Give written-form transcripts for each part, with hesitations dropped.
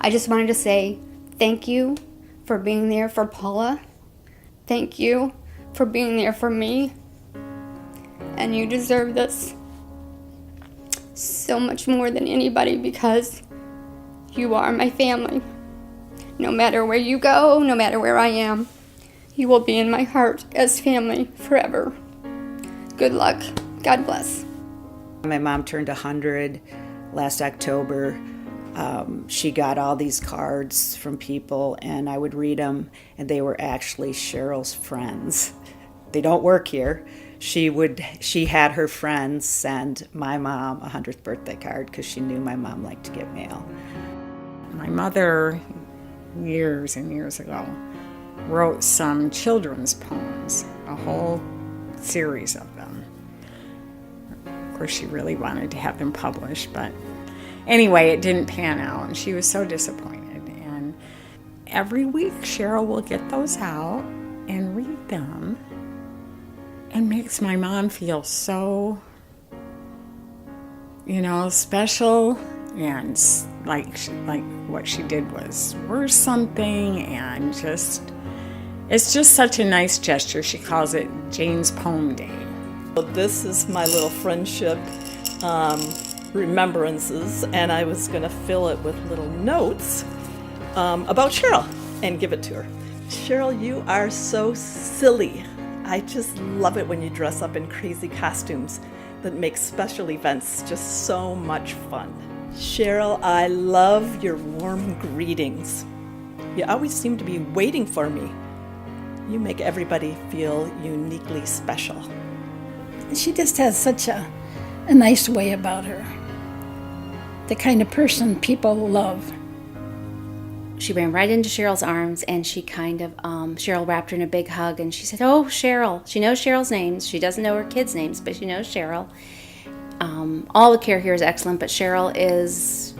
I just wanted to say thank you for being there for Paula. Thank you for being there for me. And you deserve this so much more than anybody because you are my family. No matter where you go, no matter where I am, you will be in my heart as family forever. Good luck. God bless. My mom turned 100 last October. She got all these cards from people, and I would read them, and they were actually Cheryl's friends. They don't work here. She had her friends send my mom a 100th birthday card because she knew my mom liked to get mail. My mother, years and years ago, wrote some children's poems, a whole series of them. Of course, she really wanted to have them published, but anyway, it didn't pan out, and she was so disappointed. And every week, Cheryl will get those out and read them, and makes my mom feel so, special, and like what she did was worth something, and it's just such a nice gesture. She calls it Jane's Poem Day. Well, this is my little friendship remembrances, and I was going to fill it with little notes about Cheryl and give it to her. Cheryl, you are so silly. I just love it when you dress up in crazy costumes that make special events just so much fun. Cheryl, I love your warm greetings. You always seem to be waiting for me. You make everybody feel uniquely special. She just has such a nice way about her. The kind of person people love. She ran right into Cheryl's arms, and she Cheryl wrapped her in a big hug, and she said, "Oh, Cheryl." She knows Cheryl's names. She doesn't know her kids' names, but she knows Cheryl. All the care here is excellent, but Cheryl is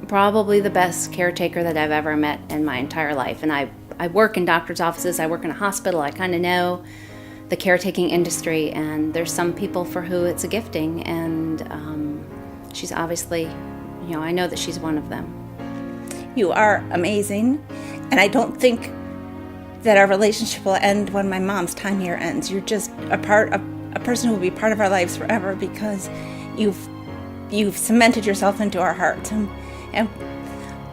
probably the best caretaker that I've ever met in my entire life. And I work in doctor's offices. I work in a hospital. I kind of know the caretaking industry, and there's some people for who it's a gifting, and she's obviously, I know that she's one of them. You are amazing, and I don't think that our relationship will end when my mom's time here ends. You're just a person who will be part of our lives forever because you've cemented yourself into our hearts, and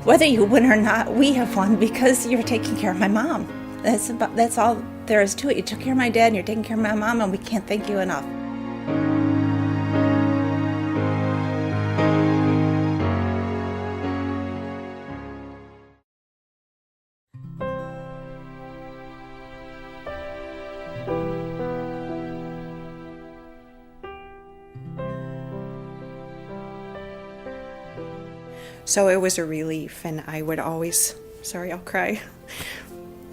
whether you win or not, we have won because you're taking care of my mom. That's all there is to it. You took care of my dad, and you're taking care of my mom, and we can't thank you enough. So it was a relief, and I would always, sorry, I'll cry,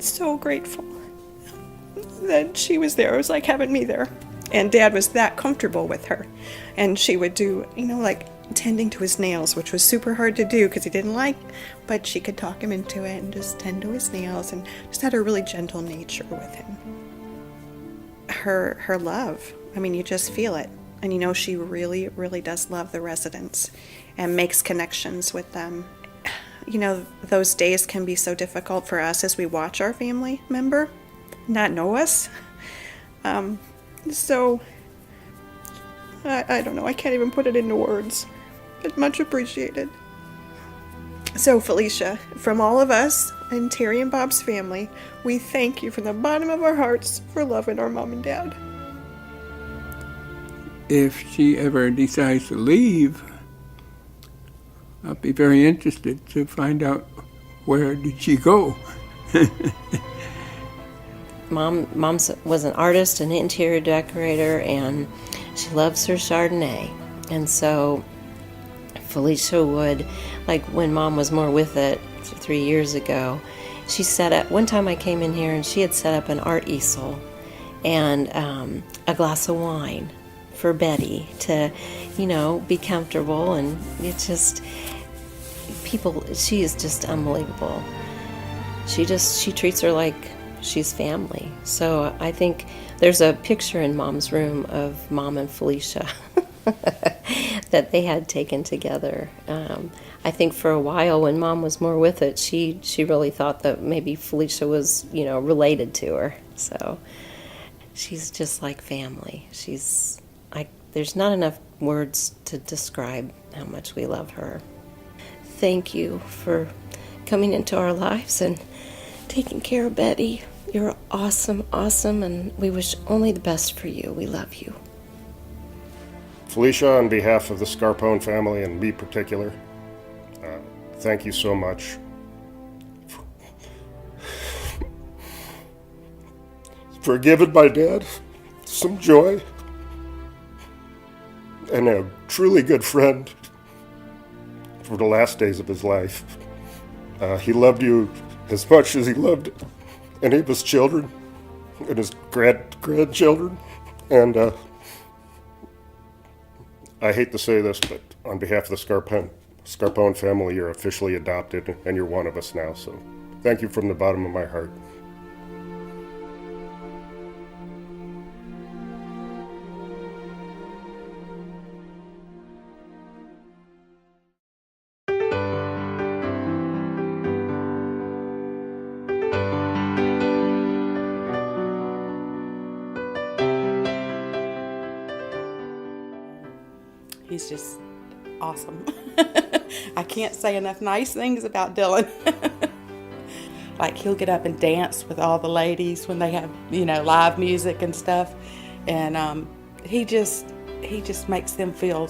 so grateful that she was there. It was like having me there. And Dad was that comfortable with her. And she would do, like tending to his nails, which was super hard to do because he didn't like, but she could talk him into it and just tend to his nails, and just had a really gentle nature with him. Her love, you just feel it. And she really, really does love the residents and makes connections with them. Those days can be so difficult for us as we watch our family member not know us. So, I don't know, I can't even put it into words, but much appreciated. So Felicia, from all of us and Terry and Bob's family, we thank you from the bottom of our hearts for loving our mom and dad. If she ever decides to leave, I'll be very interested to find out where did she go. Mom was an artist, an interior decorator, and she loves her Chardonnay. And so Felicia would, like when Mom was more with it 3 years ago, she set up, one time I came in here and she had set up an art easel and a glass of wine for Betty to, be comfortable. And it just, she is just unbelievable. She treats her like she's family. So I think there's a picture in Mom's room of Mom and Felicia that they had taken together. I think for a while when Mom was more with it, she really thought that maybe Felicia was, related to her. So she's just like family. There's not enough words to describe how much we love her. Thank you for coming into our lives and taking care of Betty. You're awesome, and we wish only the best for you. We love you. Felicia, on behalf of the Scarpone family and me particular, thank you so much for giving my dad some joy and a truly good friend for the last days of his life. He loved you as much as he loved any of his children and his grandchildren. And I hate to say this, but on behalf of the Scarpone family, you're officially adopted and you're one of us now. So thank you from the bottom of my heart. He's just awesome. I can't say enough nice things about Dylan. Like, he'll get up and dance with all the ladies when they have, live music and stuff. And he just makes them feel,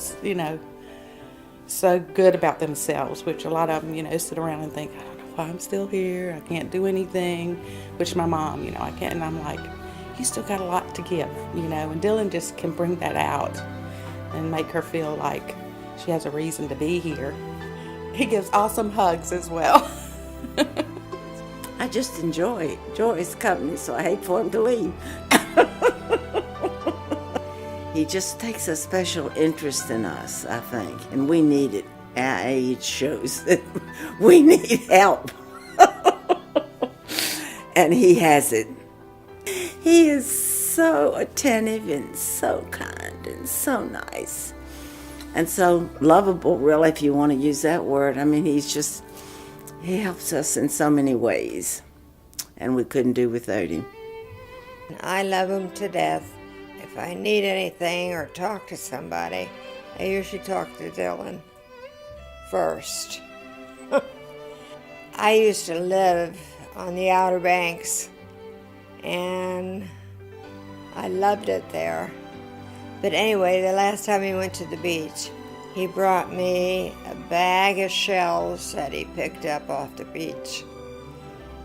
so good about themselves, which a lot of them, sit around and think, I don't know why I'm still here. I can't do anything, which my mom, I can't. And I'm like, you still got a lot to give, and Dylan just can bring that out and make her feel like she has a reason to be here. He gives awesome hugs as well. I just enjoy his company, so I hate for him to leave. He just takes a special interest in us, I think, and we need it. Our age shows that we need help. And he has it. He is so attentive and so kind and so nice and so lovable, really, if you want to use that word. I mean, he helps us in so many ways, and we couldn't do without him. I love him to death. If I need anything or talk to somebody, I usually talk to Dylan first. I used to live on the Outer Banks, and I loved it there. But anyway, the last time he went to the beach, he brought me a bag of shells that he picked up off the beach.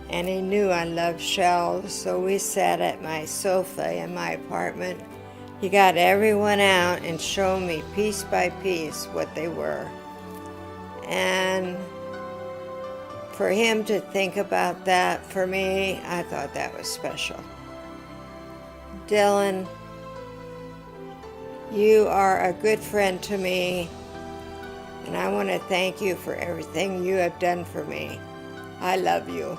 And he knew I loved shells, so we sat at my sofa in my apartment. He got everyone out and showed me piece by piece what they were. And for him to think about that for me, I thought that was special. Dylan, you are a good friend to me, and I want to thank you for everything you have done for me. I love you.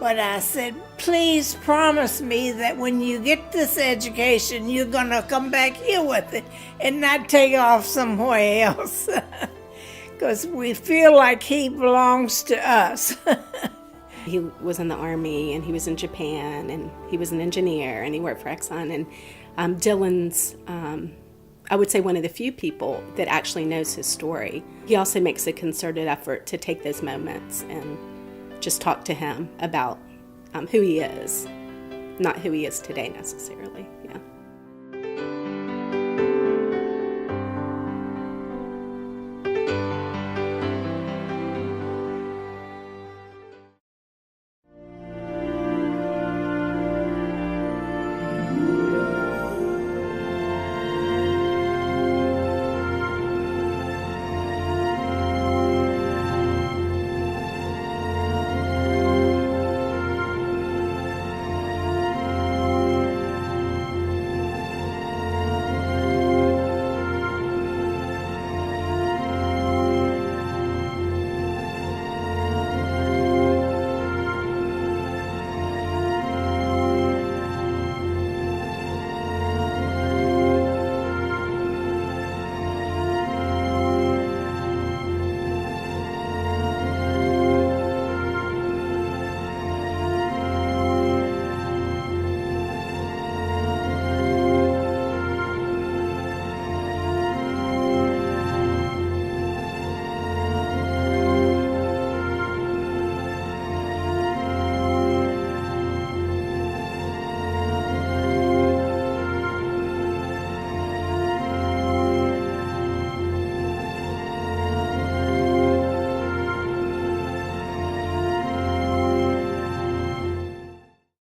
But I said, please promise me that when you get this education, you're going to come back here with it and not take off somewhere else. Because we feel like he belongs to us. He was in the Army, and he was in Japan, and he was an engineer, and he worked for Exxon. And Dylan's, I would say, one of the few people that actually knows his story. He also makes a concerted effort to take those moments and just talk to him about who he is, not who he is today necessarily.